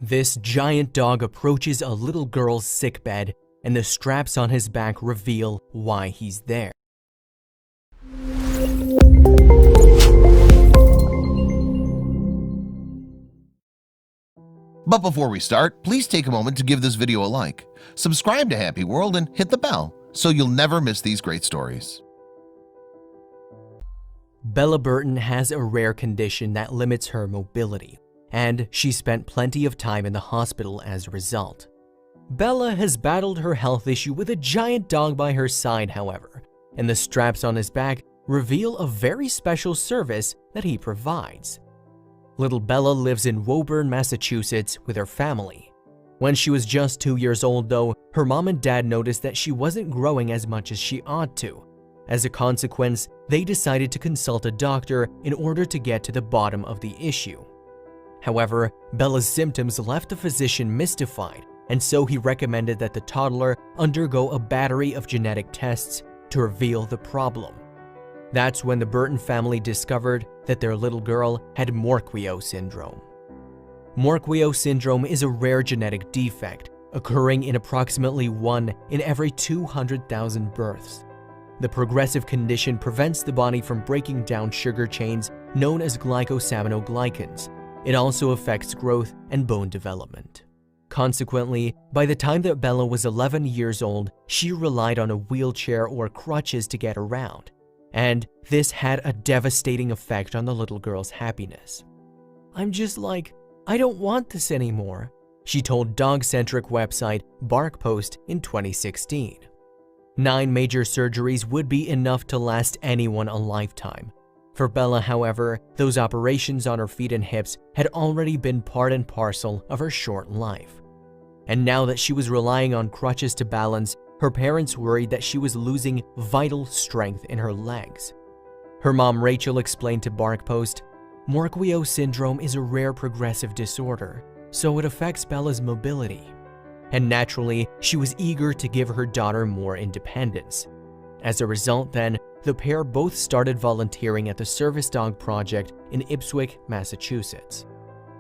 This giant dog approaches a little girl's sickbed, and the straps on his back reveal why he's there. But before we start, please take a moment to give this video a like, subscribe to HappyWorld, and hit the bell so you'll never miss these great stories. Bella Burton has a rare condition that limits her mobility, and she spent plenty of time in the hospital as a result. Bella has battled her health issue with a giant dog by her side, however, and the straps on his back reveal a very special service that he provides. Little Bella lives in Woburn, Massachusetts with her family. When she was just 2 years old, though, her mom and dad noticed that she wasn't growing as much as she ought to. As a consequence, they decided to consult a doctor in order to get to the bottom of the issue. However, Bella's symptoms left the physician mystified, and so he recommended that the toddler undergo a battery of genetic tests to reveal the problem. That's when the Burton family discovered that their little girl had Morquio syndrome. Morquio syndrome is a rare genetic defect occurring in approximately 1 in every 200,000 births. The progressive condition prevents the body from breaking down sugar chains known as glycosaminoglycans. It also affects growth and bone development. Consequently, by the time that Bella was 11 years old, she relied on a wheelchair or crutches to get around, and this had a devastating effect on the little girl's happiness. "I'm just like, I don't want this anymore," she told dog-centric website BarkPost in 2016. 9 major surgeries would be enough to last anyone a lifetime. For Bella, however, those operations on her feet and hips had already been part and parcel of her short life. And now that she was relying on crutches to balance, her parents worried that she was losing vital strength in her legs. Her mom Rachel explained to BarkPost, "Morquio syndrome is a rare progressive disorder, so it affects Bella's mobility." And naturally, she was eager to give her daughter more independence. As a result then, the pair both started volunteering at the Service Dog Project in Ipswich, Massachusetts.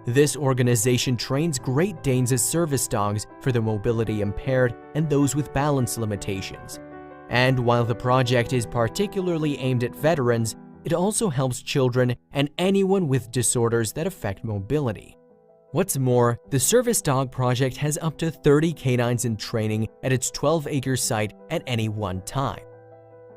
This organization trains Great Danes as service dogs for the mobility impaired and those with balance limitations. And while the project is particularly aimed at veterans, it also helps children and anyone with disorders that affect mobility. What's more, the Service Dog Project has up to 30 canines in training at its 12-acre site at any one time.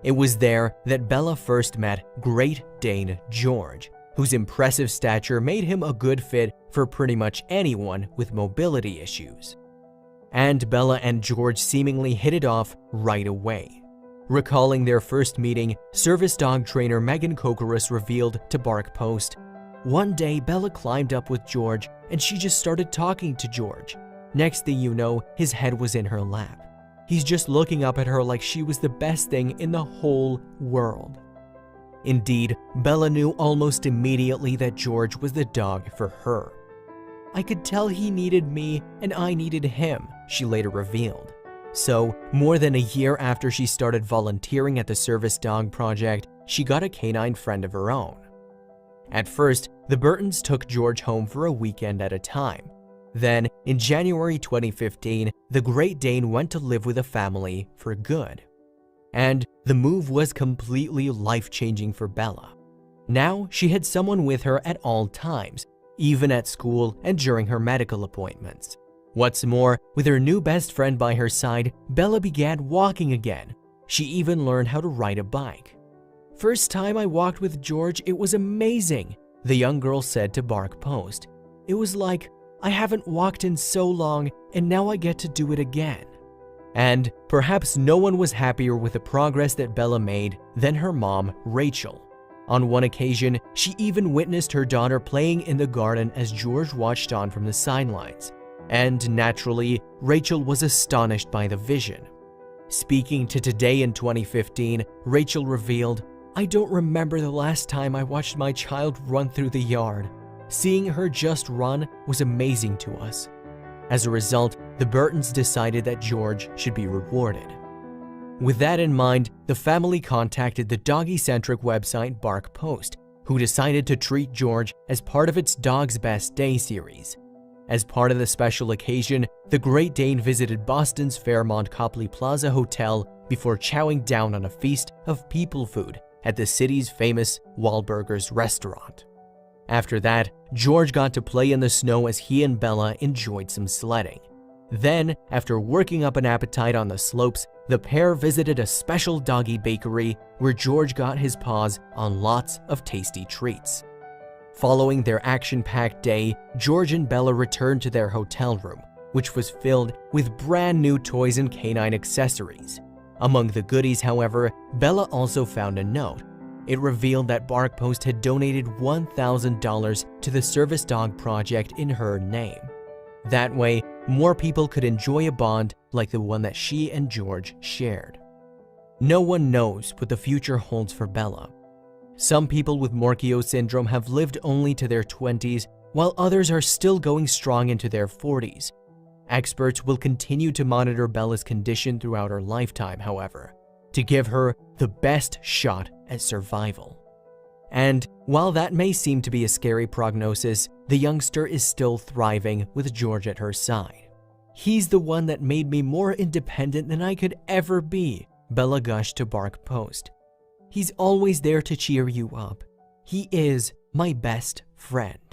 It was there that Bella first met Great Dane George, whose impressive stature made him a good fit for pretty much anyone with mobility issues. And Bella and George seemingly hit it off right away. Recalling their first meeting, service dog trainer Megan Kokoris revealed to BarkPost, "One day Bella climbed up with George and she just started talking to George. Next thing you know, his head was in her lap. He's just looking up at her like she was the best thing in the whole world." Indeed, Bella knew almost immediately that George was the dog for her. "I could tell he needed me and I needed him," she later revealed. So, more than a year after she started volunteering at the Service Dog Project, she got a canine friend of her own. At first, the Burtons took George home for a weekend at a time. Then, in January 2015, the Great Dane went to live with a family for good. And the move was completely life-changing for Bella. Now, she had someone with her at all times, even at school and during her medical appointments. What's more, with her new best friend by her side, Bella began walking again. She even learned how to ride a bike. "First time I walked with George, it was amazing," the young girl said to BarkPost. "It was like, I haven't walked in so long and now I get to do it again." And perhaps no one was happier with the progress that Bella made than her mom, Rachel. On one occasion, she even witnessed her daughter playing in the garden as George watched on from the sidelines. And naturally, Rachel was astonished by the vision. Speaking to Today in 2015, Rachel revealed, "I don't remember the last time I watched my child run through the yard. Seeing her just run was amazing to us." As a result, the Burtons decided that George should be rewarded. With that in mind, the family contacted the doggy-centric website BarkPost, who decided to treat George as part of its Dog's Best Day series. As part of the special occasion, the Great Dane visited Boston's Fairmont Copley Plaza Hotel before chowing down on a feast of people food at the city's famous Wahlburgers restaurant. After that, George got to play in the snow as he and Bella enjoyed some sledding. Then, after working up an appetite on the slopes, the pair visited a special doggy bakery where George got his paws on lots of tasty treats. Following their action-packed day, George and Bella returned to their hotel room, which was filled with brand new toys and canine accessories. Among the goodies, however, Bella also found a note. It revealed that BarkPost had donated $1,000 to the Service Dog Project in her name. That way, more people could enjoy a bond like the one that she and George shared. No one knows what the future holds for Bella. Some people with Morquio syndrome have lived only to their 20s, while others are still going strong into their 40s. Experts will continue to monitor Bella's condition throughout her lifetime, however, to give her the best shot at survival. And while that may seem to be a scary prognosis, the youngster is still thriving with George at her side. "He's the one that made me more independent than I could ever be," Bella gushed to BarkPost. "He's always there to cheer you up. He is my best friend."